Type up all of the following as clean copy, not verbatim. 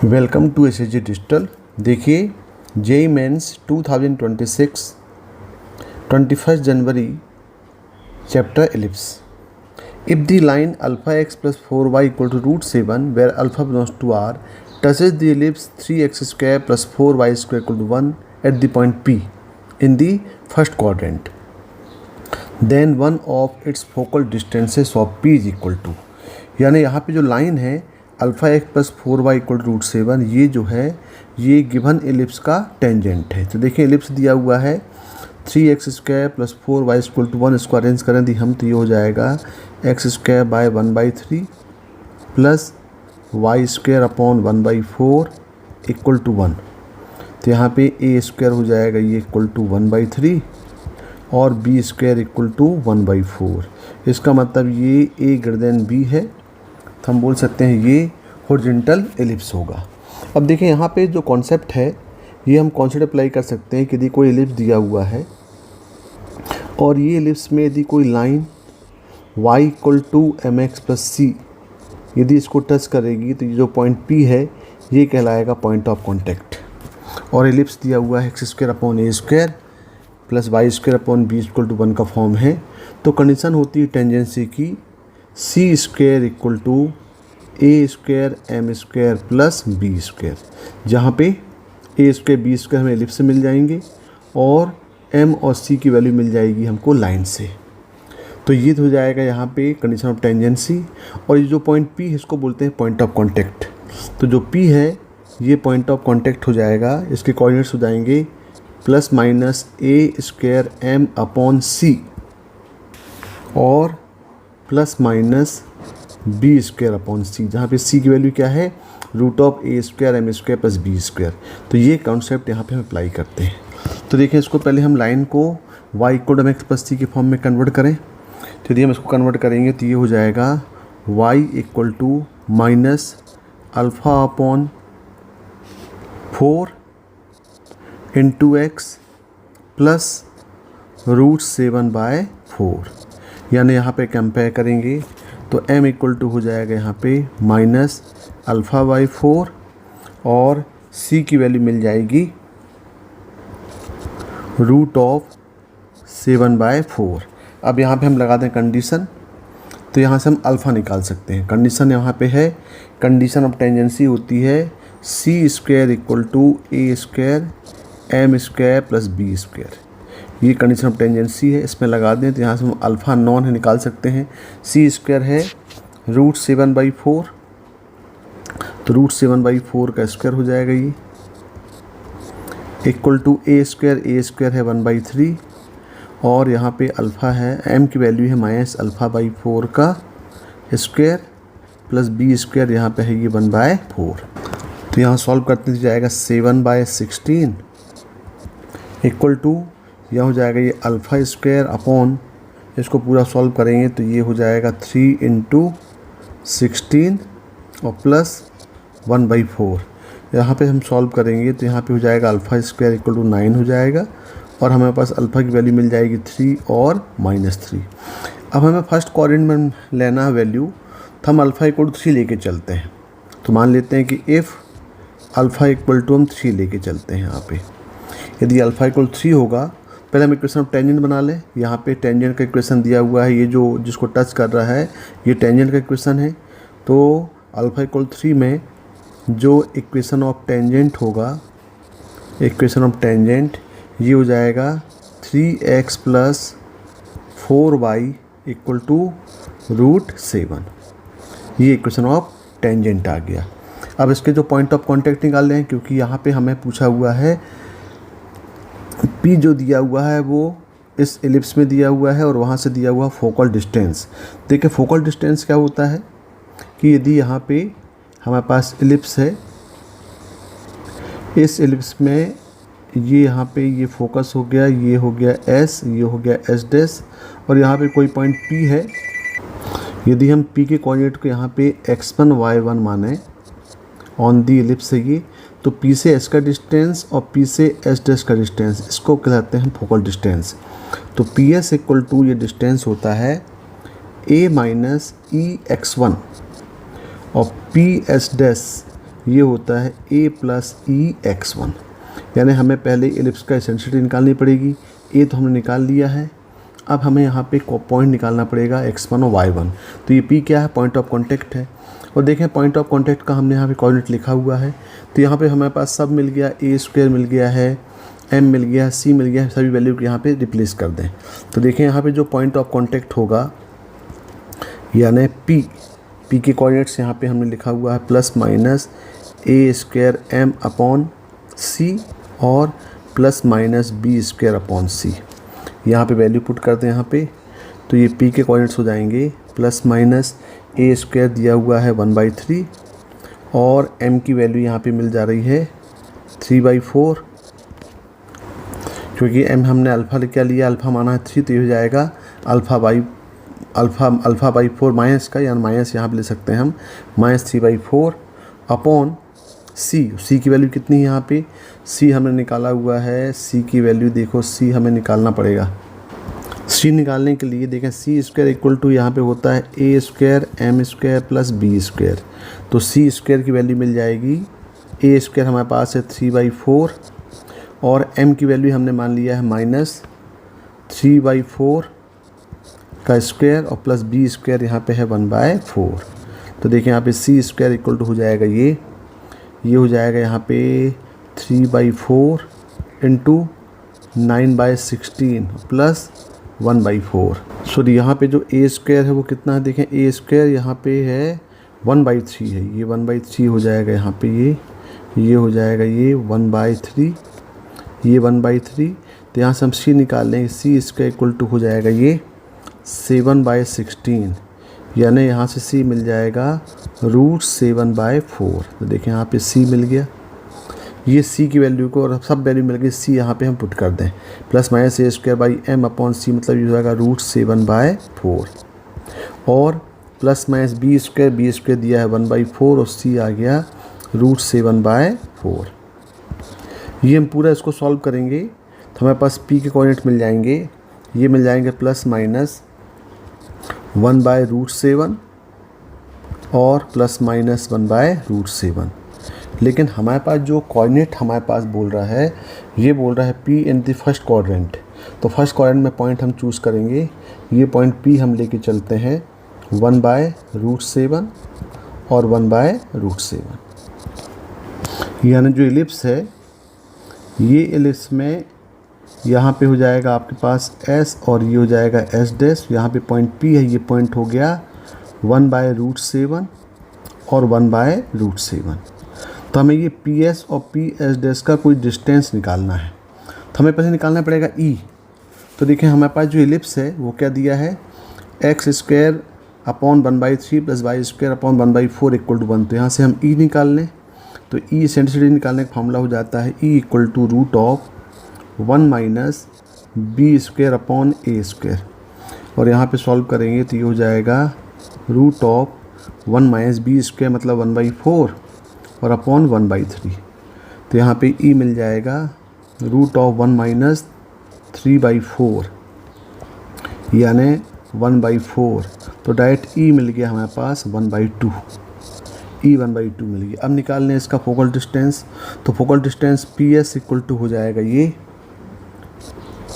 Welcome to SSG digital. देखिए JEE mains 2026 21 जनवरी chapter ellipse. If the line alpha X plus 4y equal to √7 where alpha belongs to R touches the ellipse 3x² plus 4y² equal to 1 at the point P in the first quadrant, then one of its focal distances of P is equal to, यानी यहाँ पे जो लाइन है alpha X plus 4y equal to √7, ये जो है ये गिवन एलिप्स का टेंजेंट है। तो देखिए एलिप्स दिया हुआ है 3x² plus 4y equal to 1, इसको अरेंज करें दी हम तो ये हो जाएगा x² by 1/3 plus y² upon 1/4 equal to 1। तो यहाँ पे a² हो जाएगा ये इक्वल टू 1/3 और b² इक्वल टू 1/4। इसका मतलब ये a ग्रेटर देन b है, तो हम बोल सकते हैं ये हॉरिजॉन्टल एलिप्स होगा। अब देखिए यहाँ पे जो कॉन्सेप्ट है ये हम कॉन्सेप्ट अप्लाई कर सकते हैं कि यदि कोई एलिप्स दिया हुआ है और ये एलिप्स में यदि कोई line y equal to mx plus c यदि इसको टच करेगी तो ये जो पॉइंट P है ये कहलाएगा पॉइंट ऑफ कॉन्टैक्ट। और एलिप्स दिया हुआ है x² upon a² plus y² upon b equal to 1 का फॉर्म है। तो कंडीशन होती है टेंजेंसी की c² equal to a² m² plus b², जहाँ पे a² b² हमें एलिप्स से मिल जाएंगे और m और c की वैल्यू मिल जाएगी हमको लाइन से। तो ये हो जाएगा यहाँ पे कंडीशन ऑफ टेंजेंसी। और ये जो पॉइंट P है इसको बोलते हैं पॉइंट ऑफ कॉन्टैक्ट। तो जो P है ये पॉइंट ऑफ कॉन्टैक्ट हो जाएगा, इसके कोऑर्डिनेट्स हो जाएंगे plus minus a² m upon c और plus minus b² upon c, जहाँ पे c की वैल्यू क्या है √a² m² प्लस b²। तो ये कॉन्सेप्ट यहाँ पे हम अप्लाई करते हैं। तो देखिए इसको पहले हम लाइन को y equal to mx plus c के फॉर्म में कन्वर्ट करें। तो यदि हम इसको कन्वर्ट करेंगे तो ये हो जाएगा y equal to minus alpha upon 4 into x plus √7/4, यानी यहाँ पे कंपेयर करेंगे तो m इक्वल टू हो जाएगा यहाँ पे माइनस अल्फ़ा/4 और c की वैल्यू मिल जाएगी √7/4। अब यहाँ पे हम लगा दें कंडीशन, तो यहाँ से हम अल्फ़ा निकाल सकते हैं। कंडीशन यहाँ पे है, कंडीशन ऑफ टेंजेंसी होती है c² equal to a² m² plus b²। ये कंडीशन ऑफ टेंजेंसी है, इसमें लगा दें तो यहाँ से हम अल्फ़ा नॉन है निकाल सकते हैं। c² है √7/4, तो √7/4 का स्क्वायर हो जाएगा ये इक्वल टू a² है 1/3 और यहाँ पे अल्फ़ा है m की वैल्यू है माइनस अल्फ़ा/4 का स्क्वायर प्लस b² यहाँ पे है ये 1/4। तो यहाँ सॉल्व करते जाएगा 7/16 इक्वल टू यह हो जाएगा ये अल्फ़ा² अपॉन, इसको पूरा सॉल्व करेंगे तो ये हो जाएगा 3 इंटू 16 और प्लस 1/4। यहाँ पे हम सॉल्व करेंगे तो यहाँ पे हो जाएगा अल्फ़ा² इक्वल टू 9 हो जाएगा और हमारे पास अल्फ़ा की वैल्यू मिल जाएगी 3 और -3। अब हमें फर्स्ट क्वाड्रेंट में लेना है वैल्यू, तो हम अल्फ़ा इक्वल टू 3 लेके चलते हैं। तो मान लेते हैं कि इफ़ अल्फ़ा इक्वल टू हम 3 लेके चलते हैं। यहाँ पे यदि अल्फ़ा इक्वल 3 होगा, पहले हम इक्वेशन ऑफ टेंजेंट बना लें। यहाँ पे टेंजेंट का इक्वेशन दिया हुआ है, ये जो जिसको टच कर रहा है ये टेंजेंट का इक्वेशन है। तो अल्फ़ा इक्वल 3 में जो इक्वेशन ऑफ टेंजेंट होगा, इक्वेशन ऑफ टेंजेंट ये हो जाएगा 3x plus 4y equal to √7। ये इक्वेशन ऑफ टेंजेंट आ गया। अब इसके जो पॉइंट ऑफ कॉन्टैक्ट निकाल लें, क्योंकि यहाँ पे हमें पूछा हुआ है P जो दिया हुआ है वो इस एलिप्स में दिया हुआ है और वहाँ से दिया हुआ फोकल डिस्टेंस। देखिए फोकल डिस्टेंस क्या होता है कि यदि यहाँ पे हमारे पास एलिप्स है, इस एलिप्स में ये यहाँ पे ये फोकस हो गया, ये हो गया S, ये हो गया S' और यहाँ पे कोई पॉइंट P है। यदि हम P के कोऑर्डिनेट को यहाँ पे x1 y1 माने ऑन दी एलिप्स है ये, तो P से S का डिस्टेंस और P से S' का डिस्टेंस, इसको कहते हैं फोकल डिस्टेंस। तो PS इक्वल टू ये डिस्टेंस होता है a माइनस e x1 और PS डैश ये होता है a plus E x one. यानी हमें पहले एलिप्स का एसेंट्रिसिटी निकालनी पड़ेगी। a तो हमने निकाल लिया है। अब हमें यहाँ पे पॉइंट निकालना पड़ेगा x1 और y1। तो ये p क्या है, पॉइंट ऑफ कॉन्टैक्ट है। और देखें पॉइंट ऑफ कॉन्टैक्ट का हमने यहाँ पे कोऑर्डिनेट लिखा हुआ है। तो यहाँ पे हमारे पास सब मिल गया, a स्क्वायर मिल गया है, m मिल गया, c मिल गया, सभी वैल्यू को यहाँ पे रिप्लेस कर दें। तो देखें यहाँ पे जो पॉइंट ऑफ कॉन्टैक्ट होगा यानी p के कोऑर्डिनेट्स यहाँ पे हमने लिखा हुआ है plus minus a square m upon c और plus minus b square upon c। यहाँ पे वैल्यू पुट करते हैं यहाँ पे। तो ये p के कोऑर्डिनेट्स हो जाएंगे प्लस माइनस a स्क्वायर दिया हुआ है 1/3 और m की वैल्यू यहाँ पे मिल जा रही है 3/4। क्योंकि m हमने अल्फ़ा क्या लिया, अल्फ़ा माना है 3, तो ये हो जाएगा अल्फ़ा बाई 4 माइनस का, यानी माइनस यहाँ पे ले सकते हैं हम, -3/4 अपॉन c की वैल्यू कितनी है यहाँ पे, c हमने निकाला हुआ है। c की वैल्यू देखो, c हमें निकालना पड़ेगा। c निकालने के लिए देखें c स्क्वायर इक्वल टू यहाँ पे होता है a square m square plus b square. तो c स्क्वायर की वैल्यू मिल जाएगी, a स्क्वायर हमारे पास है 3/4 और m की वैल्यू हमने मान लिया है -3/4 का स्क्वायर और प्लस b स्क्वायर यहाँ पे है 1/4। तो देखें यहाँ पे c स्क्वायर इक्वल टू हो जाएगा ये हो जाएगा यहाँ पे 3/4 इंटू 9/16 प्लस 1/4। सॉरी यहाँ पे जो a स्क्वायर है वो कितना है, देखें a स्क्वायर यहाँ पे है 1/3 है, ये 1/3 हो जाएगा यहाँ पे, ये हो जाएगा ये 1/3, ये 1/3। तो यहाँ से हम c निकाल लेंगे, c स्क्वायर इक्वल टू हो जाएगा ये 7/16, यानी यहाँ से c मिल जाएगा √7/4। तो देखें यहाँ पे c मिल गया, ये c की वैल्यू को और सब वैल्यू मिल गई, c यहाँ पे हम पुट कर दें plus minus a square by m upon c, मतलब ये हो जाएगा √7/4 और प्लस माइनस b स्क्वायर दिया है 1/4 और c आ गया √7/4। ये हम पूरा इसको सॉल्व करेंगे तो हमारे पास p के कोऑर्डिनेट मिल जाएंगे, ये मिल जाएंगे प्लस माइनस 1/√7 और प्लस माइनस 1/√7। लेकिन हमारे पास जो कोऑर्डिनेट हमारे पास बोल रहा है, ये बोल रहा है p in the first quadrant. तो फर्स्ट क्वाड्रेंट में पॉइंट हम चूज़ करेंगे, ये पॉइंट p हम लेके चलते हैं 1/√7 और 1/√7। यानी जो एलिप्स है, ये एलिप्स में यहाँ पे हो जाएगा आपके पास s और ये हो जाएगा s डैश। यहाँ पे पॉइंट p है, ये पॉइंट हो गया 1/√7 और 1/√7। तो हमें ये PS और PS डैश का कोई डिस्टेंस निकालना है, तो हमें पहले निकालना पड़ेगा E। तो देखें हमारे पास जो एलिप्स है वो क्या दिया है, x square upon 1/3 plus y square upon 1/4 equal to 1। तो यहाँ से हम E निकाल लें, तो E एसेंट्रिसिटी निकालने का फॉर्मूला हो जाता है E equal to √1 minus b square upon a square. और यहाँ पे सॉल्व करेंगे तो ये हो जाएगा √1 माइनस b स्क्वायर मतलब 1/4 और अपॉन 1/3। तो यहाँ पे e मिल जाएगा √1 माइनस 3/4 यानी 1/4। तो डायरेक्ट e मिल गया हमारे पास 1/2, e 1/2 मिल गया। अब निकाल लें इसका फोकल डिस्टेंस। तो focal distance PS equal to हो जाएगा ये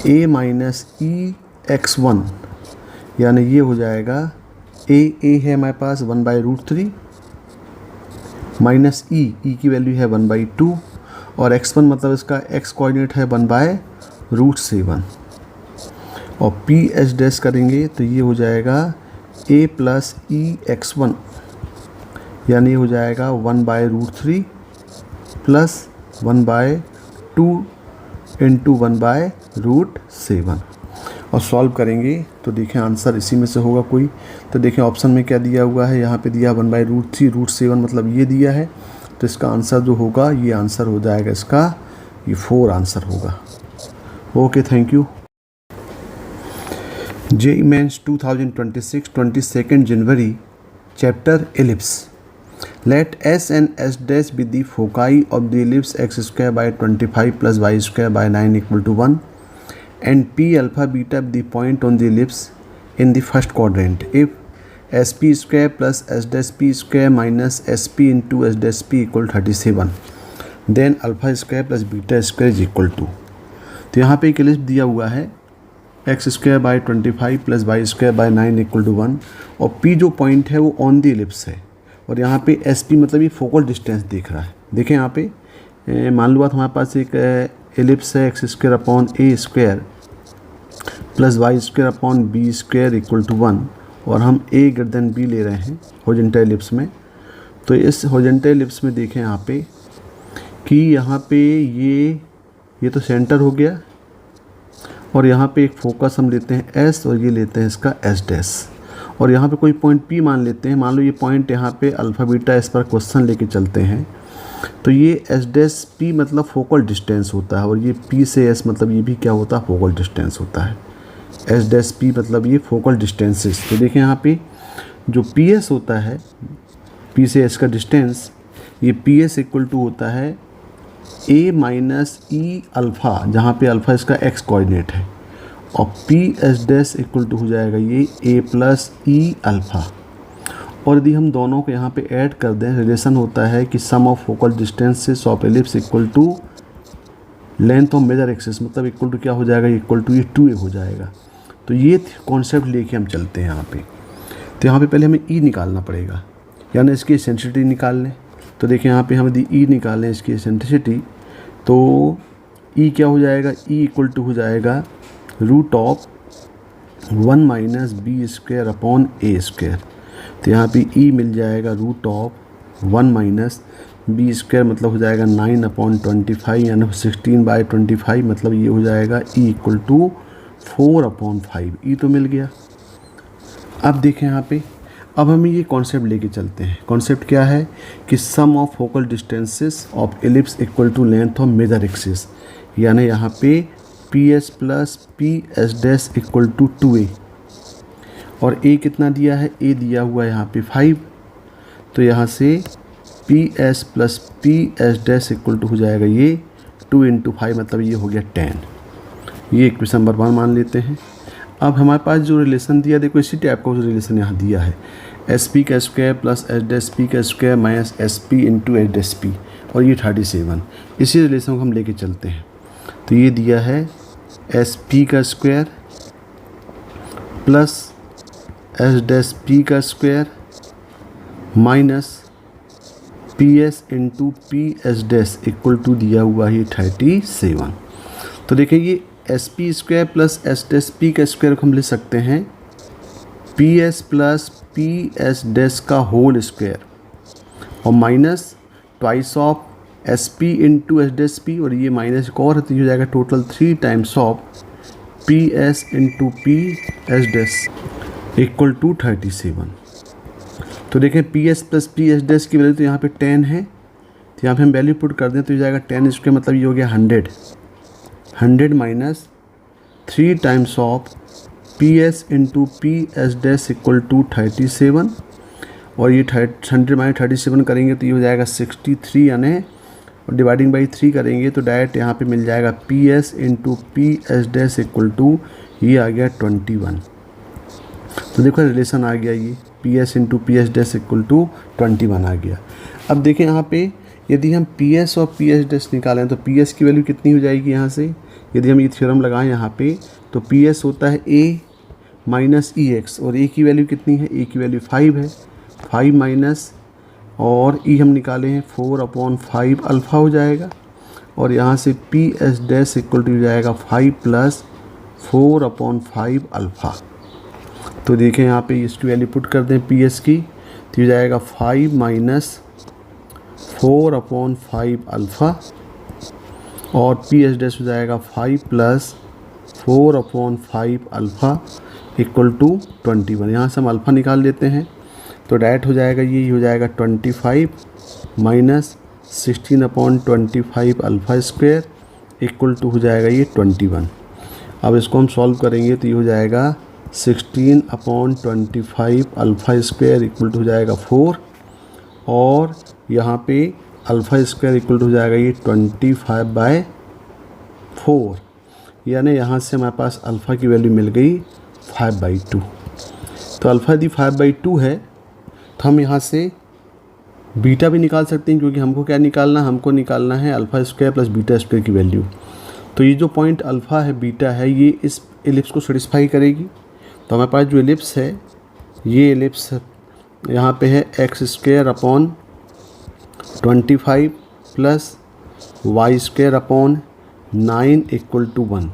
a माइनस ई x1, यानी ये हो जाएगा a है हमारे पास 1/√3 माइनस e की वैल्यू है 1/2 और x1 मतलब इसका x कोऑर्डिनेट है 1/√7 और PS डैश करेंगे तो ये हो जाएगा a प्लस ई x1, यानी ये हो जाएगा 1/√3 प्लस 1/2 इंटू 1/√7 और सॉल्व करेंगे तो देखें आंसर इसी में से होगा कोई। तो देखें ऑप्शन में क्या दिया हुआ है, यहाँ पे दिया 1/√3 √7 मतलब ये दिया है। तो इसका आंसर जो होगा ये आंसर हो जाएगा इसका, ये 4 आंसर होगा। Okay, thank you. JEE Mains 2026 22 January Chapter Ellipse. Let S and S dash be the foci of the ellipse x square by 25 plus y square by 9 equal to 1 and P alpha beta be the point on the ellipse in the first quadrant if S P square plus S dash P square minus S P into S dash P equal 37, then alpha square plus beta square is equal to. तो यहाँ पे एक ellipse दिया हुआ है x square by 25 plus Y square by 9 equal to 1, और P जो point है वो ऑन द एलिप्स है, और यहाँ पे एस पी मतलब ये फोकल डिस्टेंस दिख रहा है। देखें यहाँ पे मान लो बात हमारे पास एक एलिप्स है x square upon a square plus Y square upon b square equal to 1, और हम ए ग्रेटर देन बी ले रहे हैं हॉरिजॉन्टल एलिप्स में। तो इस हॉरिजॉन्टल एलिप्स में देखें यहाँ पे कि यहाँ पे ये तो सेंटर हो गया, और यहाँ पे एक फोकस हम लेते हैं एस, और ये लेते हैं इसका एस डैश, और यहाँ पे कोई पॉइंट पी मान लेते हैं। मान लो ये पॉइंट यहाँ पे अल्फ़ा बीटा इस पर क्वेश्चन लेके चलते हैं, तो ये एस डैश पी मतलब फोकल डिस्टेंस होता है, और ये पी से एस मतलब ये भी क्या होता है, फोकल डिस्टेंस होता है। एस डैश पी मतलब ये फोकल डिस्टेंसेस। तो देखें यहाँ पे जो पी एस होता है, पी से एस का डिस्टेंस, ये पी एस इक्वल टू होता है ए माइनस ई अल्फ़ा, जहाँ पे अल्फ़ा इसका एक्स कोऑर्डिनेट है, और P S dash equal to हो जाएगा ये ए प्लस ई अल्फ़ा। और यदि हम दोनों को यहाँ पे ऐड कर दें, रिलेशन होता है कि sum of focal distances of ellipse equal to length of major axis, मतलब इक्वल टू क्या हो जाएगा, इक्वल टू ये 2a हो जाएगा। तो ये कॉन्सेप्ट लेके हम चलते हैं यहाँ पे। तो यहाँ पे पहले हमें ई निकालना पड़ेगा, यानी इसकी एसेंट्रिसिटी निकाल लें। तो देखिए यहाँ पे हम यदि ई निकालें इसकी एसेंट्रिसिटी, तो ई क्या हो जाएगा, ई इक्वल टू हो जाएगा root of 1 minus b square upon a square. तो यहाँ पे ई मिल जाएगा root of 1 minus b square, मतलब हो जाएगा 9 अपॉन 25, यानी 16/25, मतलब ये हो जाएगा ई इक्वल टू 4 अपॉन 5। ई तो मिल गया। अब देखें यहाँ पे, अब हमें ये कॉन्सेप्ट लेके चलते हैं। कॉन्सेप्ट क्या है कि sum of focal distances of ellipse equal to length of major axis, यानी यहाँ पे P S plus P S dash equal to 2a, और a कितना दिया है, a दिया हुआ है यहाँ पे 5। तो यहाँ से P S plus P S dash equal to हो जाएगा ये 2 इंटू 5, मतलब ये हो गया 10। ये इक्वेशन नंबर 1 मान लेते हैं। अब हमारे पास जो रिलेशन दिया, देखो इसी टाइप का जो रिलेशन यहाँ दिया है, एस पी का square plus S dash P का square minus S P into S dash P, और ये 37। इसी रिलेशन को हम लेके चलते हैं। तो ये दिया है एस पी का square plus S dash P का square minus P S into P S dash equal to दिया हुआ है 37। तो देखिए ये S P square plus S dash P का स्क्वायर को हम लिख सकते हैं P S plus P S dash का होल स्क्वायर, और minus twice of S P into S dash P, और ये माइनस एक और है, तो ये हो जाएगा total 3 times of P S into P S dash equal to 37। तो देखें P S plus P S dash की वैल्यू तो यहाँ पे 10 है, तो यहाँ पे हम वैल्यू पुट कर दें तो ये जाएगा 10 स्क्वायर, मतलब ये हो गया 100 minus 3 times of P S into P S dash equal to 37, और ये 100 माइनस 37 करेंगे तो ये हो जाएगा 63, यानी और डिवाइडिंग बाई 3 करेंगे तो डायरेक्ट यहाँ पे मिल जाएगा P S into P S dash equal to ये आ गया 21। तो देखो रिलेशन आ गया, ये P S into P S dash equal to 21 आ गया। अब देखें यहाँ पे यदि हम पी एस और पी एस डैश निकालें तो पी एस की वैल्यू कितनी हो जाएगी, यहाँ से यदि हम ये थ्योरम लगाएं यहाँ पे, तो पी एस होता है ए माइनस ई एक्स, और ए की वैल्यू कितनी है, ए की वैल्यू 5 है, 5 माइनस और ई हम निकाले हैं 4 अपॉन 5 अल्फ़ा हो जाएगा, और यहाँ से P S dash equal to हो जाएगा 5 प्लस 4 अपॉन 5 अल्फ़ा। तो देखें यहाँ पे इसकी वैल्यू पुट कर दें पी एस की, तो ये जाएगा 5 माइनस 4 अपॉन 5 अल्फ़ा, और पी एस डैश हो जाएगा 5 plus 4 upon 5 alpha equal to 21। यहाँ से हम अल्फ़ा निकाल लेते हैं तो डायरेक्ट हो जाएगा ये हो जाएगा 25 minus 16 upon 25 alpha square equal to हो जाएगा ये 21। अब इसको हम सॉल्व करेंगे तो ये हो जाएगा 16 upon 25 alpha square equal to हो जाएगा 4, और यहाँ पे अल्फ़ा स्क्वायर इक्वल टू हो जाएगा ये 25/4, यानी यहाँ से हमारे पास अल्फ़ा की वैल्यू मिल गई 5/2। तो अल्फ़ा यदि 5/2 है तो हम यहाँ से बीटा भी निकाल सकते हैं, क्योंकि हमको क्या निकालना है, हमको निकालना है alpha square plus beta square की वैल्यू। तो ये जो पॉइंट अल्फ़ा है बीटा है ये इस एलिप्स को सेटिस्फाई करेगी। तो हमारे पास जो एलिप्स है ये एलिप्स यहाँ पे है x square upon 25 plus Y square upon 9 equal to 1।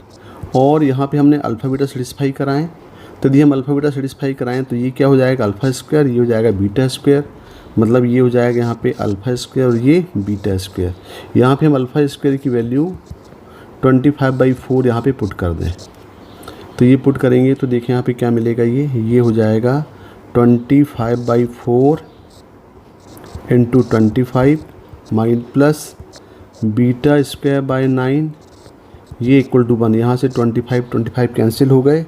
और यहाँ पे हमने अल्फ़ा बीटा सेटिस्फाई कराएं, तो यदि हम अल्फ़ा बीटा सेटिस्फाई कराएं तो ये क्या हो जाएगा, अल्फ़ा स्क्वायर, ये हो जाएगा बीटा स्क्वायर, मतलब ये हो जाएगा यहाँ पे अल्फ़ा स्क्वायर और ये बीटा स्क्वायर। यहाँ पे हम अल्फ़ा स्क्वायर की वैल्यू 25/4 यहाँ पे पुट कर दें, तो ये पुट करेंगे तो देखिए यहाँ पे क्या मिलेगा, ये हो जाएगा 25/4 into 25 mine plus beta square by 9, ये इक्वल टू 1। यहाँ से 25 कैंसिल हो गए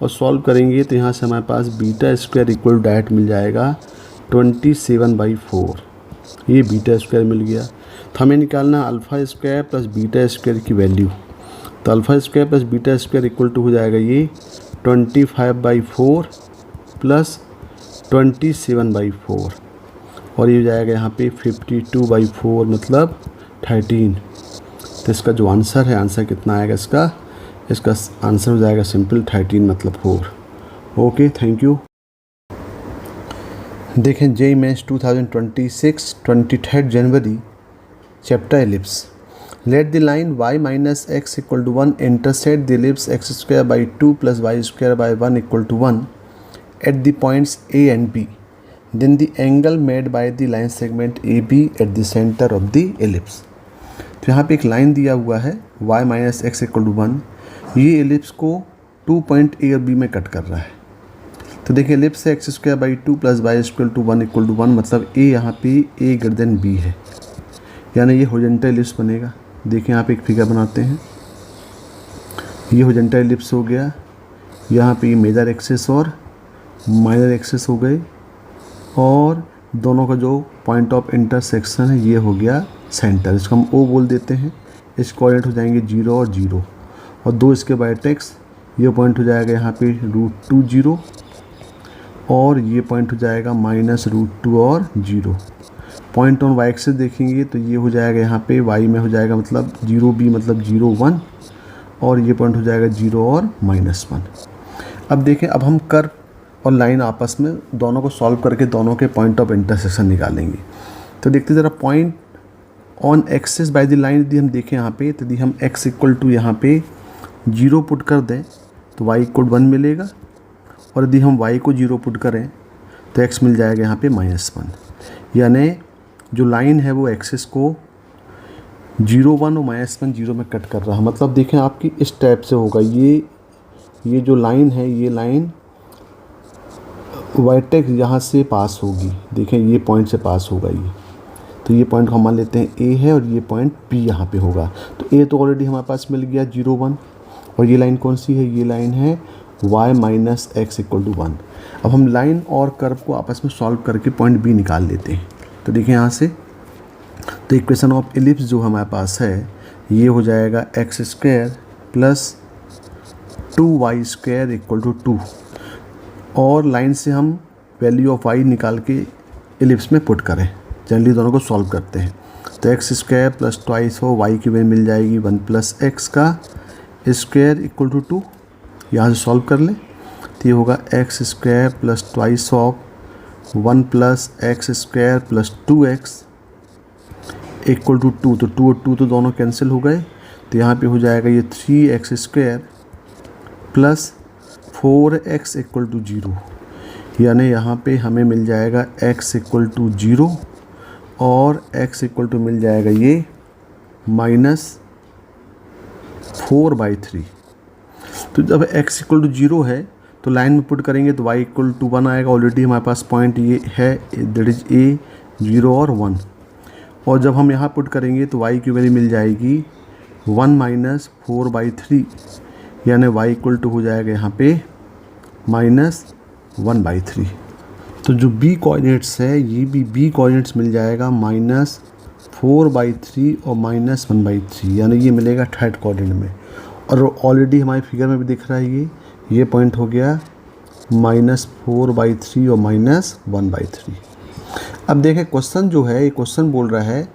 और सॉल्व करेंगे तो यहाँ से हमारे पास बीटा स्क्वायर इक्वल डायरेक्ट मिल जाएगा 27/4, ये बीटा स्क्वायर मिल गया। तो हमें निकालना alpha square plus beta square की वैल्यू। तो alpha square plus beta square equal to हो जाएगा ये 25/4 प्लस 27/4, और ये हो जाएगा यहाँ पे 52/4 मतलब 13। तो इसका जो आंसर है, आंसर कितना आएगा इसका आंसर हो जाएगा सिंपल 13 मतलब 4। Okay, thank you. देखें जेईई मेंस 2026 23 जनवरी chapter ellipse. Let the line y minus x equal to 1 intersect the ellipse X square by 2 plus Y square by 1 equal to 1 at the points a and b। Then the angle made by the line segment AB at the centre of the ellipse. तो यहाँ पे एक line दिया हुआ है y minus x equal to 1, ये ellipse को 2 point A और B में कट कर रहा है। तो देखिए एलिप्स है x square by 2 plus Y square to 1 equal to 1, मतलब A यहाँ पे A ग्रेटर देन B है, यानी ये हॉरिजॉन्टल एलिप्स बनेगा। देखिए यहाँ पे एक फिगर बनाते हैं, ये हॉरिजॉन्टल एलिप्स हो गया, यहाँ पे ये मेजर एक्सिस और माइनर एक्सिस हो गए, और दोनों का जो पॉइंट ऑफ इंटरसेक्शन है ये हो गया सेंटर, इसको हम O बोल देते हैं। इस कोऑर्डिनेट हो जाएंगे 0 और 0, और दो इसके वर्टेक्स, ये पॉइंट हो जाएगा यहाँ पे √2 0, और ये पॉइंट हो जाएगा -√2 और 0। पॉइंट ऑन वाई एक्सिस देखेंगे तो ये हो जाएगा यहाँ पे वाई में हो जाएगा मतलब 0B मतलब 0 1, और ये पॉइंट हो जाएगा 0 और -1। अब देखें, अब हम कर्व और लाइन आपस में दोनों को सॉल्व करके दोनों के पॉइंट ऑफ इंटरसेक्शन निकालेंगे। तो देखते ज़रा, point on axis bye the line यदि हम देखें यहाँ पे, तो यदि हम x इक्वल टू यहाँ पे 0 पुट कर दें तो y इक्वल 1 मिलेगा, और यदि हम y को 0 पुट करें तो x मिल जाएगा यहाँ पे -1। यानी जो लाइन है वो एक्सिस को 0 1 और -1 0 में कट कर रहा है। मतलब देखें आपकी इस टाइप से होगा, ये जो लाइन है ये लाइन वर्टेक्स यहाँ से पास होगी, देखें ये पॉइंट से पास होगा ये, तो ये पॉइंट हम मान लेते हैं A है और ये पॉइंट P यहाँ पे होगा। तो A तो ऑलरेडी हमारे पास मिल गया 0 1, और ये लाइन कौन सी है, ये लाइन है y minus x equal to 1। अब हम लाइन और कर्व को आपस में सॉल्व करके पॉइंट B निकाल लेते हैं। तो देखिए यहाँ से, तो इक्वेशन ऑफ एलिप्स जो हमारे पास है ये हो जाएगा x square plus 2y square equal to 2, और लाइन से हम वैल्यू ऑफ y निकाल के एलिप्स में पुट करें, जनरली दोनों को सॉल्व करते हैं। तो एक्स स्क्वायर प्लस ट्वाइस हो y की वैल्यू मिल जाएगी 1 प्लस एक्स का स्क्वायर इक्वल टू 2, यहाँ से सॉल्व कर लें तो ये होगा x square plus twice of 1 plus x square plus 2x equal to 2। तो 2 और 2 तो दोनों कैंसिल हो गए, तो यहाँ पे हो जाएगा ये 3x square plus 4x equal to 0, यानी यहाँ पे हमें मिल जाएगा x इक्वल टू 0 और x इक्वल टू मिल जाएगा ये -4/3। तो जब x इक्वल टू 0 है तो लाइन में पुट करेंगे तो y इक्वल टू 1 आएगा। ऑलरेडी हमारे पास पॉइंट ये है, दैट इज A 0 और 1, और जब हम यहाँ पुट करेंगे तो y की वैल्यू मिल जाएगी 1 - 4/3, यानी y इक्वल टू हो जाएगा यहाँ पे -1/3। तो जो b कोऑर्डिनेट्स है ये भी b कोऑर्डिनेट्स मिल जाएगा -4/3 और -1/3, यानी ये मिलेगा थर्ड कोऑर्डिनेट में। और ऑलरेडी हमारे फिगर में भी दिख रहा है ये पॉइंट हो गया -4/3 और -1/3। अब देखें क्वेश्चन जो है, ये क्वेश्चन बोल रहा है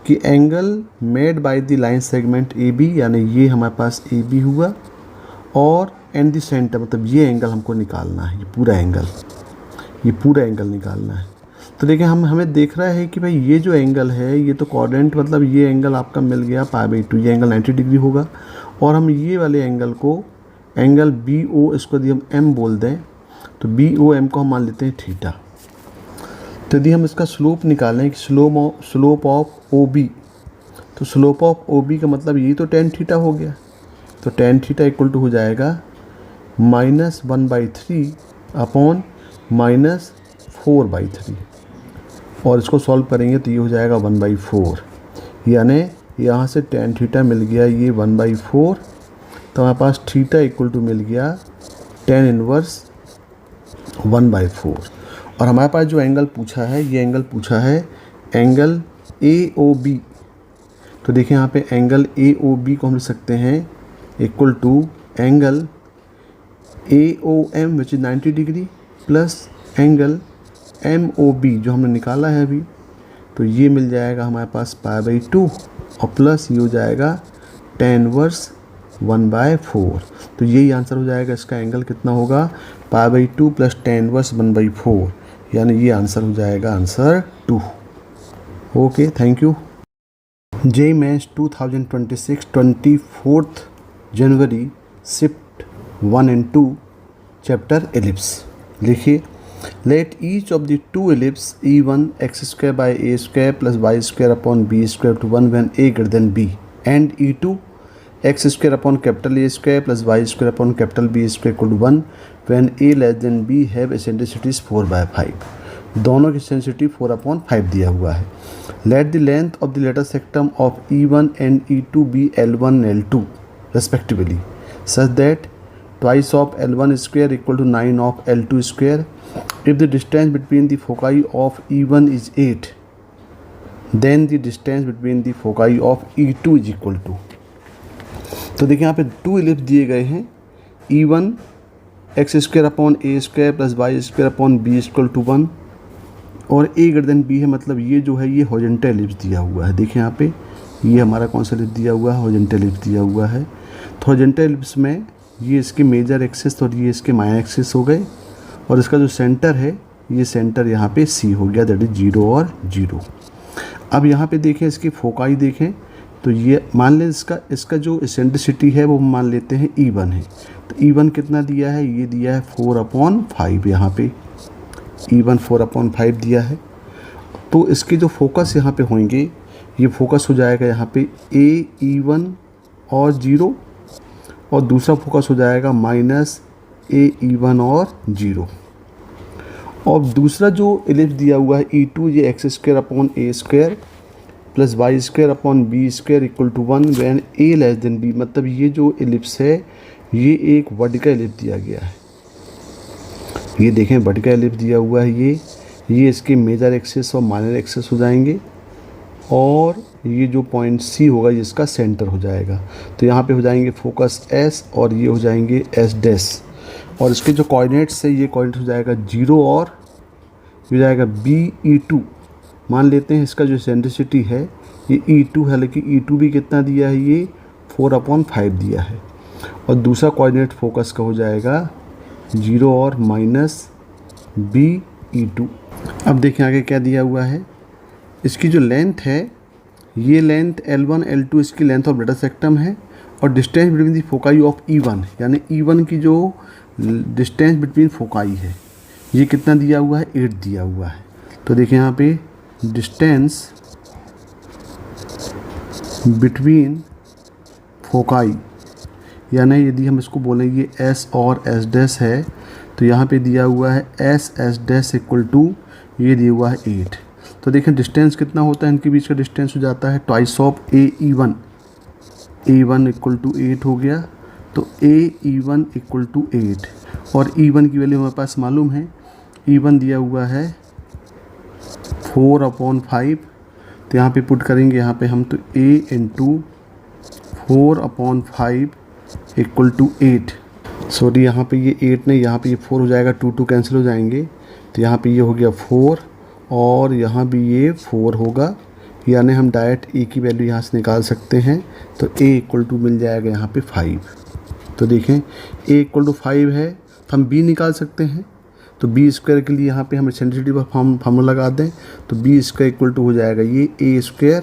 कि angle made by the line segment A B, यानी ये हमारे पास ए बी हुआ, और एंड द सेंटर, मतलब ये एंगल हमको निकालना है, ये पूरा एंगल निकालना है। तो देखिए हमें देख रहा है कि भाई ये जो एंगल है ये तो कोऑर्डिनेट, मतलब ये एंगल आपका मिल गया π/2, ये एंगल 90 डिग्री होगा, और हम ये वाले एंगल को एंगल बी ओ, इसको यदि हम एम बोल दें तो बी ओ एम को हम मान लेते हैं थीटा। तो यदि हम इसका स्लोप निकालें कि स्लोप ऑफ ओ बी, तो स्लोप ऑफ ओ बी का मतलब यही तो tan थीटा हो गया। तो tan थीटा इक्वल टू हो जाएगा -1/3 अपॉन -4/3, और इसको सॉल्व करेंगे तो ये हो जाएगा 1/4, यानी यहाँ से tan थीटा मिल गया ये 1/4, तो हमारे पास थीटा इक्वल टू मिल गया tan इनवर्स 1/4। और हमारे पास जो एंगल पूछा है, ये एंगल पूछा है एंगल ए ओ बी। तो देखिए यहाँ पे एंगल ए ओ बी को हम लिख सकते हैं equal to angle A O M which is 90 degree plus angle M O B जो हमने निकाला है अभी, तो ये मिल जाएगा हमारे पास π/2 और प्लस ये हो जाएगा tan इनवर्स 1/4। तो यही आंसर हो जाएगा। इसका एंगल कितना होगा, π/2 प्लस tan इनवर्स 1/4, यानी ये आंसर हो जाएगा answer 2। Okay, thank you. JEE Mains 2026 24 जनवरी शिफ्ट 1 and 2 चैप्टर एलिप्स। लिखिए, let each of the two ellipse E1 x² by a² plus y² upon b² to 1 when a greater than b, and E2 x² upon capital A² plus y² upon capital B² equal to 1 when a less than b have eccentricities 4/5। दोनों की eccentricity 4/5 दिया हुआ है। Late the length of the latus rectum of E1 and E2 be L1 L2 respectively such that twice of L1 square equal to 9 of L2 square। If the distance between the foci of E1 is 8, then the distance between the foci of E2 is equal to। तो देखिए यहाँ पे to ellipse दिए गए हैं, E1 x² upon a² plus y² upon b= 1 और a greater than b है, मतलब ये जो है ये हॉरिजॉन्टल एलिप्स दिया हुआ है। देखिए यहाँ पे ये हमारा कौन सा एलिप्स दिया हुआ है, हॉरिजॉन्टल एलिप्स दिया हुआ है। तो हॉरिजॉन्टल एलिप्स में ये इसके मेजर एक्सिस और ये इसके माइनर एक्सिस हो गए, और इसका जो सेंटर है ये सेंटर यहाँ पे C हो गया, दैट इज 0 और 0। अब यहाँ पे देखें इसकी फोकाई देखें, तो ये मान लें इसका जो एसेंट्रिसिटी है वो मान लेते हैं E1 है। तो E1 कितना दिया है, ये दिया है 4/5, यहाँ पे E1 4/5 दिया है। तो इसके जो फोकस यहाँ पे होंगे, ये फोकस हो जाएगा यहाँ पे E1 और 0, और दूसरा फोकस हो जाएगा -E1 और 0। और दूसरा जो एलिप्स दिया हुआ है E2, ये x² upon a² plus y² upon b² equal to 1 when a less than b, मतलब ये जो एलिप्स है ये एक वर्टिकल एलिप्स दिया गया है। ये देखें वर्टिकल एलिप्स दिया हुआ है, ये इसके मेजर एक्सिस और माइनर एक्सिस हो जाएंगे, और ये जो पॉइंट C होगा ये इसका सेंटर हो जाएगा। तो यहाँ पे हो जाएंगे फोकस S और ये हो जाएंगे S', और इसके जो कोऑर्डिनेट्स है ये कोऑर्डिनेट हो जाएगा 0 और ये हो जाएगा BE2। मान लेते हैं इसका जो एसेंट्रिसिटी है ये E2 है, लेकिन E2 भी कितना दिया है, ये 4/5 दिया है, और दूसरा कोऑर्डिनेट फोकस का हो जाएगा 0 और -BE2। अब देखें आगे क्या दिया हुआ है, इसकी जो लेंथ है ये लेंथ L1 L2 इसकी लेंथ ऑफ लेटर सेक्टम है, और distance between the foci of E1, यानी E1 की जो डिस्टेंस बिटवीन फोकाई है ये कितना दिया हुआ है, 8 दिया हुआ है। तो देखिए यहाँ पे डिस्टेंस बिटवीन फोकाई, यानी यदि हम इसको बोलें ये S और S' है, तो यहाँ पे दिया हुआ है S' इक्वल टू ये दिया हुआ है 8। तो देखें डिस्टेंस कितना होता है, इनके बीच का डिस्टेंस हो जाता है twice of AE1 equal to 8 हो गया। तो AE1 इक्वल टू 8, और E1 की वैल्यू हमारे पास मालूम है, E1 दिया हुआ है 4/5। तो यहाँ पे पुट करेंगे यहाँ पे हम, तो A × 4/5 इक्वल टू 8, सॉरी, यहाँ पे ये 8 नहीं, यहाँ पे ये 4 हो जाएगा, 2 2 कैंसिल हो जाएंगे, तो यहाँ पे ये हो गया 4 और यहाँ भी ये 4 होगा, यानी हम डायरेक्ट ए की वैल्यू यहाँ से निकाल सकते हैं। तो ए इक्वल टू मिल जाएगा यहाँ पे 5। तो देखें ए इक्वल टू 5 है तो हम बी निकाल सकते हैं। तो बी स्क्वायर के लिए यहाँ पे हम एसेंट्रिसिटी पर फार्मूला लगा दें, तो बी स्क्वायर इक्वल टू हो जाएगा ये ए स्क्वायर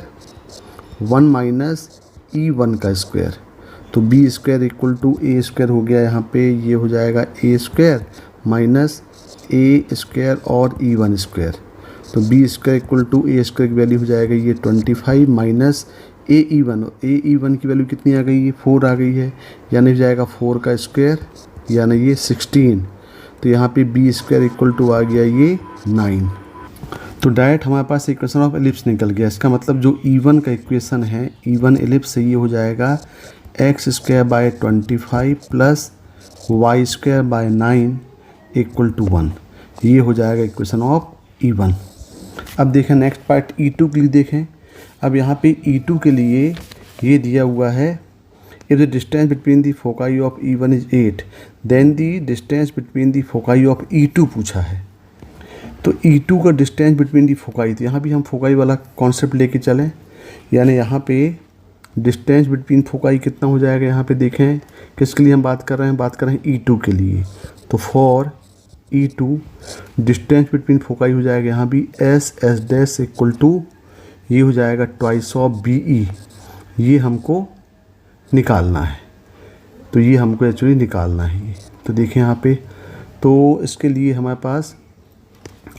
1 माइनस E1 का स्क्वायर। तो B square equal to A square हो गया, यहाँ पे ये हो जाएगा ए स्क्वायर माइनस ए स्क्वायर और E1 स्क्वायर। तो B square equal to A square की वैल्यू हो जाएगा ये 25 माइनस ए ई वन की वैल्यू कितनी आ गई है, 4 आ गई है, यानी हो जाएगा 4 का स्क्वायर यानी ये 16। तो यहाँ पे बी स्क्वायर इक्वल टू आ गया ये 9। तो डायरेक्ट हमारे पास इक्वेशन ऑफ एलिप्स निकल गया। इसका मतलब जो E1 का इक्वेशन है, E1 एलिप्स से ये हो जाएगा x square by 25 plus Y square by 9 equal to 1। ये हो जाएगा इक्वेशन ऑफ E1। अब देखें नेक्स्ट पार्ट E2 के लिए देखें। अब यहाँ पे E2 के लिए ये दिया हुआ है, if the distance between the foci of E1 is 8 then the distance between the foci of E2 पूछा है। तो E2 का डिस्टेंस बिटवीन दी फोकाई, तो यहाँ भी हम फोकाई वाला कॉन्सेप्ट लेके चलें, यानी यहाँ पे डिस्टेंस बिटवीन फोकाई कितना हो जाएगा। यहाँ पे देखें किसके लिए हम बात कर रहे हैं, बात कर रहे हैं E2 के लिए। तो for E2 distance between foci हो जाएगा यहाँ भी एस डैश इक्वल टू ये हो जाएगा ट्वाइस ऑफ BE। ये हमको निकालना है, तो ये हमको एक्चुअली निकालना है ये। तो देखें यहाँ पे, तो इसके लिए हमारे पास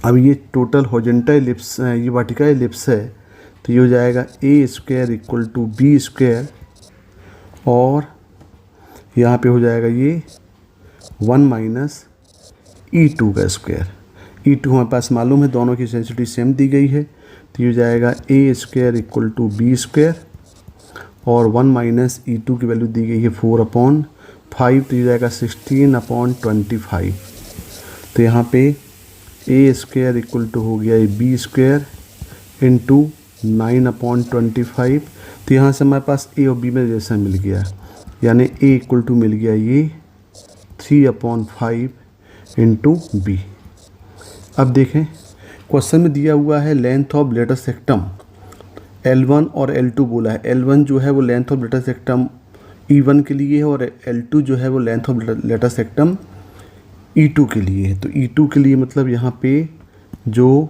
अब ये टोटल हॉरिजॉन्टल एलिप्स है, ये वर्टिकल एलिप्स है, तो ये हो जाएगा ए square equal to B square और यहाँ पे हो जाएगा ये 1 माइनस E2 का स्क्वायर। E2 हमारे पास मालूम है, दोनों की सेंसिटिविटी सेम दी गई है, तो ये हो जाएगा ए square equal to B square और 1 माइनस E2 की वैल्यू दी गई है 4/5, तो ये जाएगा 16/25। तो यहाँ पे ए स्क्वायर इक्वल टू हो गया बी स्क्वायर इंटू 9/25। तो यहाँ से हमारे पास ए और बी में रिलेशन मिल गया, यानी ए इक्वल टू मिल गया ये 3/5 इंटू बी। अब देखें क्वेश्चन में दिया हुआ है लेंथ ऑफ लेटर सेक्टम L1 और L2 बोला है। L1 जो है वो लेंथ ऑफ लेटर सेक्टम E1 के लिए है और L2 जो है वो लेंथ ऑफ लेटर सेक्टम E2 के लिए है। तो E2 के लिए मतलब यहाँ पे जो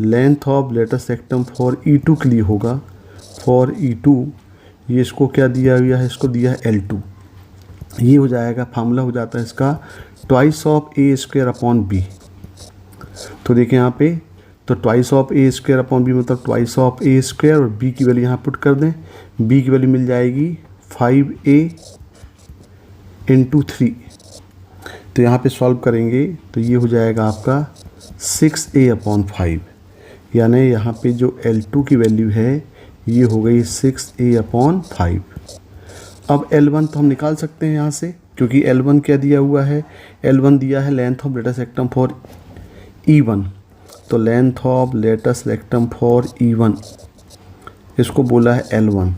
length of latus rectum for E2 के लिए होगा, फॉर E2 ये इसको क्या दिया गया है, इसको दिया है L2। ये हो जाएगा, फार्मूला हो जाता है इसका twice of a square upon b. तो देखें यहाँ पे, तो twice of a square upon b मतलब ट्वाइस ऑफ ए स्क्वायर और बी की वैल्यू यहाँ पुट कर दें। बी की वैल्यू मिल जाएगी 5a इंटू 3। तो यहाँ पे सॉल्व करेंगे तो ये हो जाएगा आपका 6a/5, यानी यहाँ पे जो L2 की वैल्यू है ये हो गई 6a/5। अब L1 तो हम निकाल सकते हैं यहाँ से, क्योंकि L1 क्या दिया हुआ है, L1 दिया है length of latus rectum for E1। तो length of latus rectum for E1 इसको बोला है L1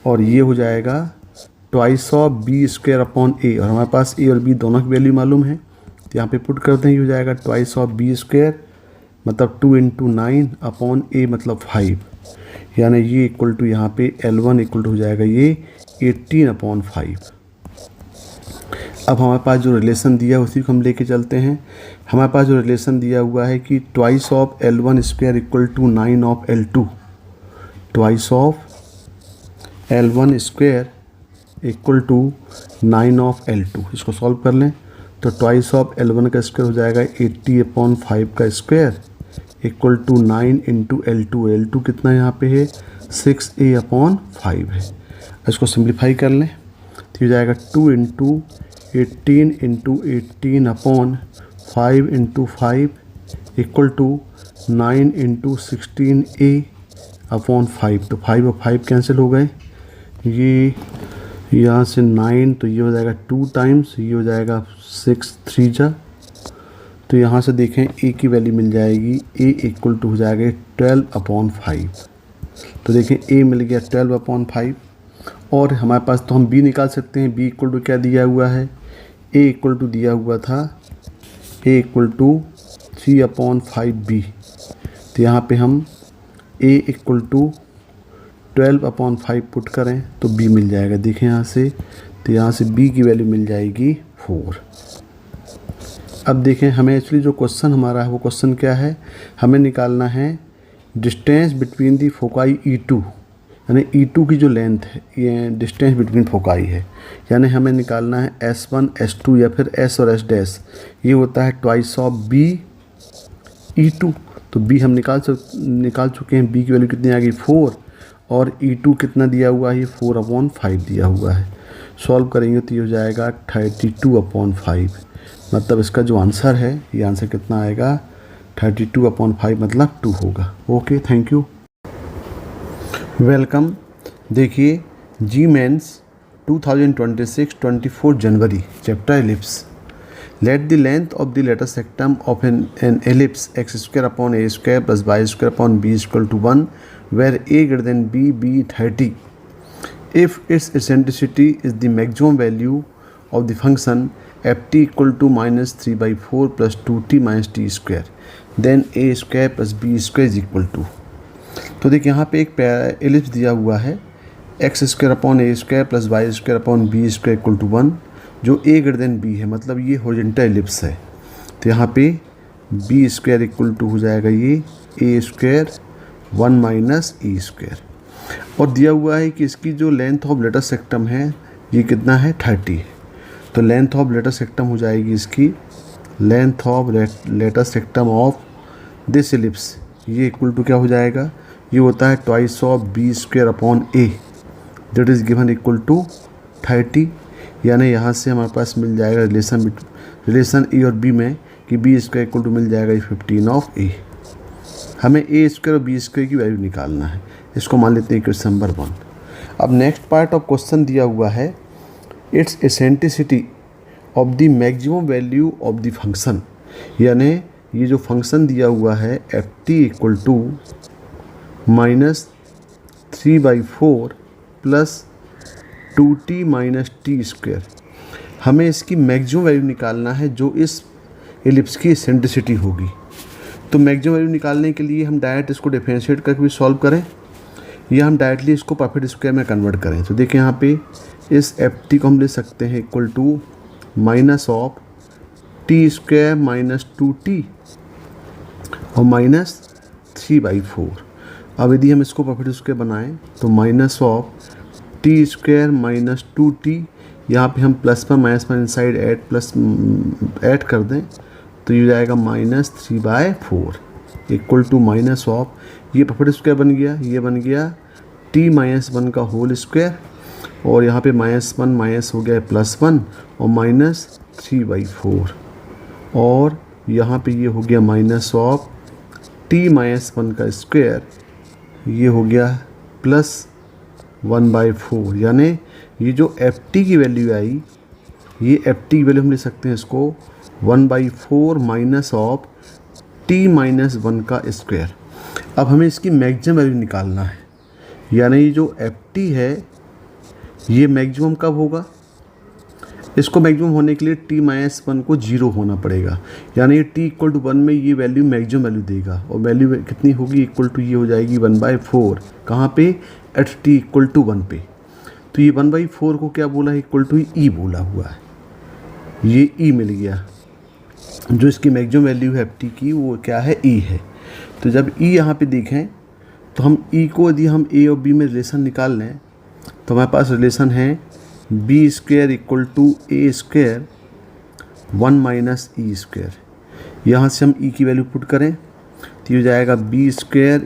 और ये हो जाएगा twice of B square upon A, और हमारे पास ए और बी दोनों की वैल्यू मालूम है, तो यहाँ पे पुट करते हैं। ये हो जाएगा ट्वाइस ऑफ बी स्क्वायर मतलब 2 × 9 अपॉन ए मतलब 5, यानी ये इक्वल टू यहाँ पे L1 इक्वल टू हो जाएगा ये 18/5। अब हमारे पास जो रिलेशन दिया है उसी को हम लेके चलते हैं। हमारे पास जो रिलेशन दिया हुआ है कि twice of L1 square equal to 9 of L2, twice of L1 square equal to 9 of L2। इसको सॉल्व कर लें तो ट्वाइस ऑफ L1 का स्क्वायर हो जाएगा 80/5 का square equal to 9 into L2। L2 कितना यहाँ पे है 6a/5 है। इसको सिंप्लीफाई कर लें तो हो जाएगा 2 × 18 × 18/5 × 5 इक्वल टू 9 × 16a/5। तो 5 और 5 कैंसिल हो गए, ये यहाँ से 9, तो ये हो जाएगा 2 टाइम्स, ये हो जाएगा 6 3 जा। तो यहाँ से देखें a की वैल्यू मिल जाएगी, a इक्वल टू हो जाएगा 12/5। तो देखें a मिल गया 12/5 और हमारे पास तो हम b निकाल सकते हैं। b इक्वल टू क्या दिया हुआ है, ए इक्वल टू दिया हुआ था ए इक्वल टू 3/5b, तो यहाँ पे हम ए इक्वल टू 12/5 पुट करें तो b मिल जाएगा। देखें यहाँ से, तो यहाँ से b की वैल्यू मिल जाएगी 4। अब देखें हमें एक्चुअली जो क्वेश्चन हमारा है वो क्वेश्चन क्या है, हमें निकालना है distance between the foci E2, यानी E2 की जो लेंथ है, ये डिस्टेंस बिटवीन फोकाई है, यानी हमें निकालना है S1 S2 या फिर S और S डैश, ये होता है ट्वाइस ऑफ B E2। तो B हम निकाल चुके हैं, B की वैल्यू कितनी आ गई 4, और E2 कितना दिया हुआ है, ये 4/5 दिया हुआ है। सॉल्व करेंगे तो ये हो जाएगा 32/5, मतलब इसका जो आंसर है, ये आंसर कितना आएगा 32/5 मतलब 2 होगा। Okay, thank you, welcome. देखिए जी मेंस 2026 24 जनवरी chapter ellipse. Let the length of the latus rectum of an ellipse x² + y² b = 1 where a greater than b 30 if its eccentricity is the maximum value of the function ft = -3/4 + 2t - t², then a² + b² = 2। तो देखिए यहाँ पे एक ellipse दिया हुआ है x² + a² + y² = 1, जो a greater than b है, मतलब ये हॉरिजॉन्टल एलिप्स है। तो यहाँ पे b² = हो जाएगा ये a² 1 - e², और दिया हुआ है कि इसकी जो लेंथ ऑफ लेटर सेक्टम है ये कितना है 30। तो लेंथ ऑफ लेटर सेक्टम हो जाएगी इसकी, length of latus rectum of this ellipse, ये इक्वल टू क्या हो जाएगा, ये होता है twice of b² / a, that is given equal to 30। यानी यहाँ से हमारे पास मिल जाएगा रिलेशन ए और बी में कि b² इक्वल टू मिल जाएगा 15 ऑफ a। हमें a² और b² की वैल्यू निकालना है, इसको मान लेते हैं क्वेश्चन नंबर 1। अब नेक्स्ट पार्ट ऑफ क्वेश्चन दिया हुआ है it's eccentricity of the maximum value of the function, यानी ये जो फंक्शन दिया हुआ है ft = -3/4 + 2t - t²। हमें इसकी मैक्सिमम वैल्यू निकालना है जो इस एलिप्स की एसेंट्रिसिटी होगी। तो मैक्सिमम वैल्यू निकालने के लिए हम डायरेक्ट इसको डिफरेंशिएट करके भी सॉल्व करें, या हम डायरेक्टली इसको परफेक्ट स्क्वायर में कन्वर्ट करें। तो देखिए यहाँ पे इस ft को हम ले सकते हैं इक्वल टू -t² - 2t और -3/4। अब यदि हम इसको परफेक्ट स्क्वायर बनाएं तो -t² - 2t, यहाँ पे हम +1 - 1 इनसाइड ऐड कर दें तो ये जाएगा -3/4 इक्वल टू ये परफेक्ट स्क्वायर बन गया, ये बन गया t - 1 का होल स्क्वायर, और यहाँ पे -1 - हो गया +1 और -3/4, और यहाँ पे ये हो गया -t - 1 का स्क्वायर, ये हो गया +1/4। यानी ये जो ft की वैल्यू आई, ये ft की वैल्यू हम ले सकते हैं इसको 1/4 -t - 1 का स्क्वायर। अब हमें इसकी मैक्सिमम वैल्यू निकालना है, यानी ये जो ft है ये मैक्सिमम कब होगा, इसको मैक्सिमम होने के लिए t - 1 को 0 होना पड़ेगा, यानी t = 1 में ये वैल्यू मैक्सिमम वैल्यू देगा, और वैल्यू कितनी होगी इक्वल टू ये हो जाएगी 1/4। कहाँ पे, एट t = 1 पे। तो ये 1/4 को क्या बोला है, इक्वल टू e बोला हुआ है, ये e मिल गया। जो इसकी मैक्सिमम वैल्यू है ft की वो क्या है, e है। तो जब e यहाँ पे देखें तो हम e को यदि हम a और b में रिलेशन निकाल लें तो हमारे पास रिलेशन है b² = a² 1 - e²। यहाँ से हम e की वैल्यू पुट करें तो ये हो जाएगा b² = a²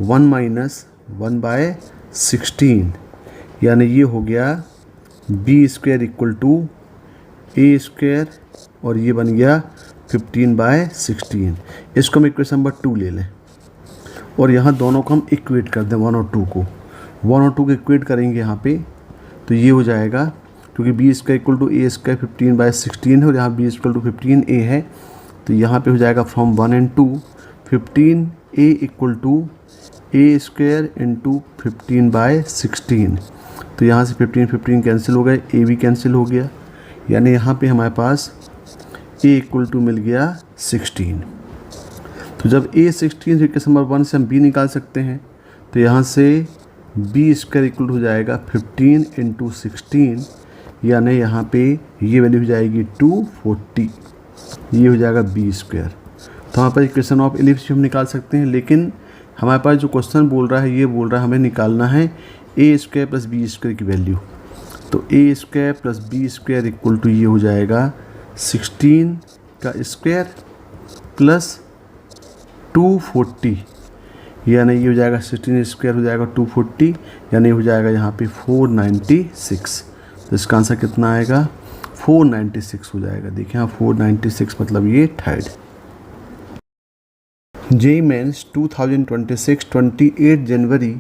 1 - 1/16, यानी ये हो गया b² = a² और ये बन गया 15/16। इसको हम इक्वेशन नंबर 2 ले लें, और यहाँ दोनों को हम इक्वेट कर दें, 1 और 2 को। 1 और 2 को इक्वेट करेंगे यहाँ पे तो ये हो जाएगा, क्योंकि b² = a² 15/16 है और यहाँ b = 15a है, तो यहाँ पे हो जाएगा फ्रॉम 1 and 2 15a = a² × 15/16। तो यहाँ से 15 कैंसिल हो गए, ए भी कैंसिल हो गया, यानी यहाँ पे हमारे पास ए इक्वल टू मिल गया 16। तो जब ए 16 तो इक्वेशन नंबर 1 से हम बी निकाल सकते हैं, तो यहाँ से बी स्क्वायर इक्वल हो जाएगा 15 इंटू 16, यानी यहाँ पे ये वैल्यू हो जाएगी 240, ये हो जाएगा बी स्क्वायर। तो हमारे पास इक्वेशन ऑफ एलिप्स हम निकाल सकते हैं, लेकिन हमारे पास जो क्वेश्चन बोल रहा है ये बोल रहा है हमें निकालना है A square plus B square की वैल्यू। तो A square plus B square equal to ये हो जाएगा 16 का स्क्वायर प्लस 240, यानी ये हो जाएगा 16 स्क्वायर हो जाएगा 240, यानी हो जाएगा यहाँ पे 496। तो इसका आंसर कितना आएगा 496 हो जाएगा। देखिए हाँ 496 मतलब ये third. JEE Mains 2026 28 January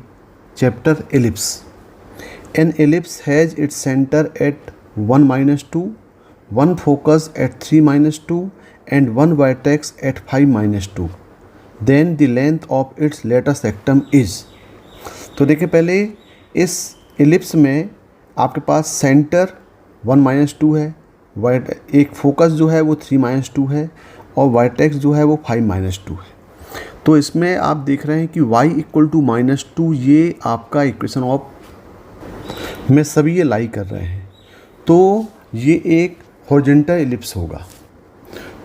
Chapter Ellipse. An ellipse has its center at 1 minus 2, one focus at 3 minus 2 and one vertex at 5 minus 2. Then the length of its latest sectum is. तो देखिए पहले इस एलिप्स में आपके पास centre 1 minus 2 है, एक focus जो है वो 3 minus 2 है और वर्टेक्स जो है वो 5 minus 2 है। तो इसमें आप देख रहे हैं कि y इक्वल टू -2 ये आपका इक्वेशन ऑफ में सभी ये लाई कर रहे हैं, तो ये एक हॉरिजॉन्टल एलिप्स होगा।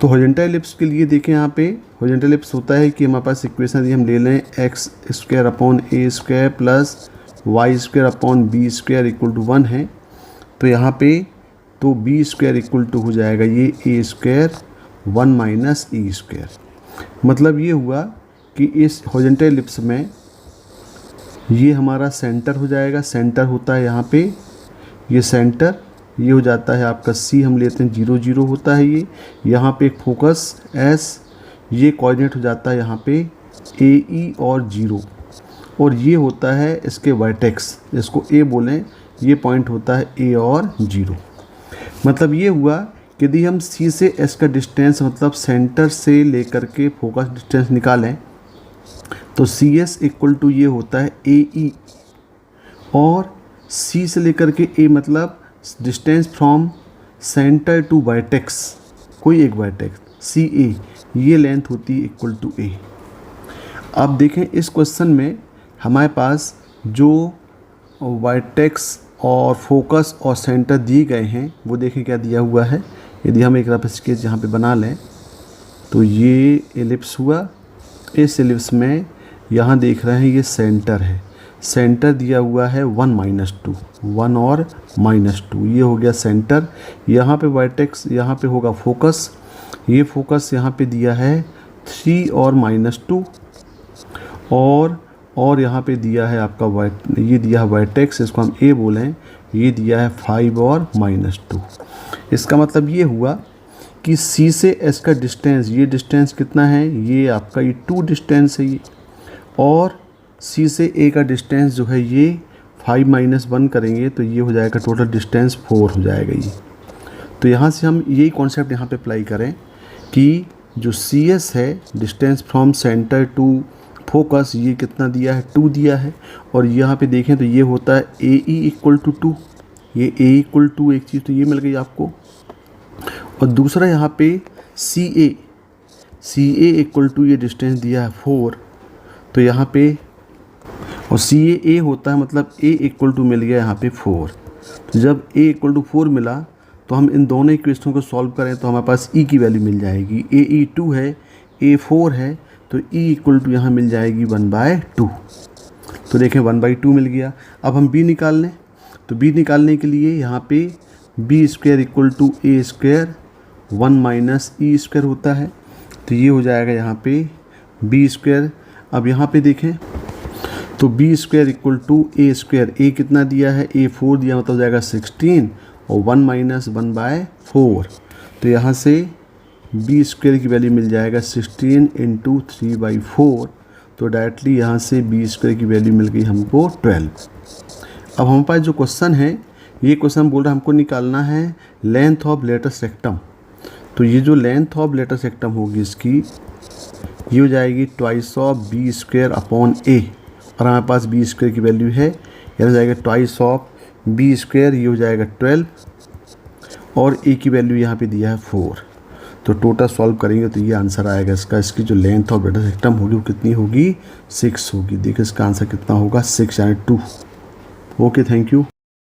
तो हॉरिजॉन्टल एलिप्स के लिए देखें यहाँ पे हॉरिजॉन्टल एलिप्स होता है कि हमारे पास इक्वेशन ये हम ले लें x square upon a square plus Y square upon b square equal to 1 है। तो यहाँ पे तो बी स्क्वायर इक्वल टू हो जाएगा ये ए स्क्वायर 1 माइनस ई स्क्वायर। मतलब ये हुआ कि इस हॉरिजॉन्टल एलिप्स में ये हमारा सेंटर हो जाएगा, सेंटर होता है यहाँ पे ये सेंटर, ये हो जाता है आपका सी, हम लेते हैं 0 0 होता है ये, यहाँ पे एक फोकस एस, ये कोऑर्डिनेट हो जाता है यहाँ पे ए ई और 0, और ये होता है इसके वर्टेक्स, इसको ए बोलें, ये पॉइंट होता है ए और 0। मतलब ये हुआ कि यदि हम सी से एस का डिस्टेंस मतलब सेंटर से लेकर के फोकस डिस्टेंस निकालें तो सी एस इक्वल टू ये होता है ए ई, और सी से लेकर के ए मतलब distance from centre to vertex, कोई एक वर्टेक्स सी ए, ये लेंथ होती है इक्वल टू ए। अब देखें इस क्वेश्चन में हमारे पास जो वर्टेक्स और फोकस और सेंटर दिए गए हैं वो देखें क्या दिया हुआ है। यदि हम एक रफ स्केच यहाँ पे बना लें तो ये एलिप्स हुआ, इस एलिप्स में यहाँ देख रहे हैं ये सेंटर है, सेंटर दिया हुआ है 1 माइनस 2, 1 और -2, ये हो गया सेंटर। यहाँ पे वर्टेक्स, यहाँ पे होगा फोकस, ये फोकस यहाँ पे दिया है 3 और -2, और यहाँ पे दिया है आपका ये दिया है वर्टेक्स, इसको हम ए बोलें, ये दिया है 5 और -2। इसका मतलब ये हुआ कि सी से एस का डिस्टेंस, ये डिस्टेंस कितना है, ये आपका ये 2 डिस्टेंस है ये, और सी से ए का डिस्टेंस जो है ये 5 - 1 करेंगे तो ये हो जाएगा टोटल डिस्टेंस 4 हो जाएगा ये। तो यहाँ से हम यही कॉन्सेप्ट यहाँ पे अप्लाई करें कि जो सी एस है distance from centre to focus, ये कितना दिया है 2 दिया है, और यहाँ पे देखें तो ये होता है ए ई इक्वल टू 2, ये ए इक्वल टू एक चीज़ तो ये मिल गई आपको, और दूसरा यहाँ पे सी ए इक्वल टू ये डिस्टेंस दिया है 4, तो यहाँ पे और सी ए होता है मतलब ए इक्वल टू मिल गया यहाँ पे 4। तो जब ए इक्वल टू 4 मिला तो हम इन दोनों इक्वेशनों को सॉल्व करें तो हमारे पास ई की वैल्यू मिल जाएगी, ए ई 2 है, ए 4 है, तो ई इक्वल टू यहाँ मिल जाएगी 1/2। तो देखें 1/2 मिल गया। अब हम बी निकाल लें, तो बी निकालने के लिए यहाँ पे b square equal to A square 1 minus e square होता है, तो ये हो जाएगा यहाँ पे बी स्क्वायर। अब यहाँ पे देखें तो B square equal to A square, A कितना दिया है, ए 4 दिया, मतलब हो जाएगा 16 और 1 माइनस 1/4, तो यहाँ से बी स्क्वायर की वैल्यू मिल जाएगा 16 इंटू 3/4, तो डायरेक्टली यहाँ से बी स्क्वायर की वैल्यू मिल गई हमको 12। अब हमारे पास जो क्वेश्चन है, ये क्वेश्चन बोल रहा है हमको निकालना है लेंथ ऑफ लेटेस्ट सेक्टम। तो ये जो लेंथ ऑफ लेटेस्ट सेक्टम होगी इसकी, ये हो जाएगी twice of B square upon A, और हमारे पास बी स्क्वायर की वैल्यू है, यह हो जाएगा ट्वाइस ऑफ बी स्क्वायर ये हो जाएगा 12 और ए की वैल्यू यहाँ पे दिया है 4। तो टोटल सॉल्व करेंगे तो ये आंसर आएगा इसका। इसकी जो लेंथ ऑफ ब्रेडथ रेक्टम होगी वो कितनी होगी, 6 होगी। देखिए इसका आंसर कितना होगा, 6 यानी 2। Okay, thank you.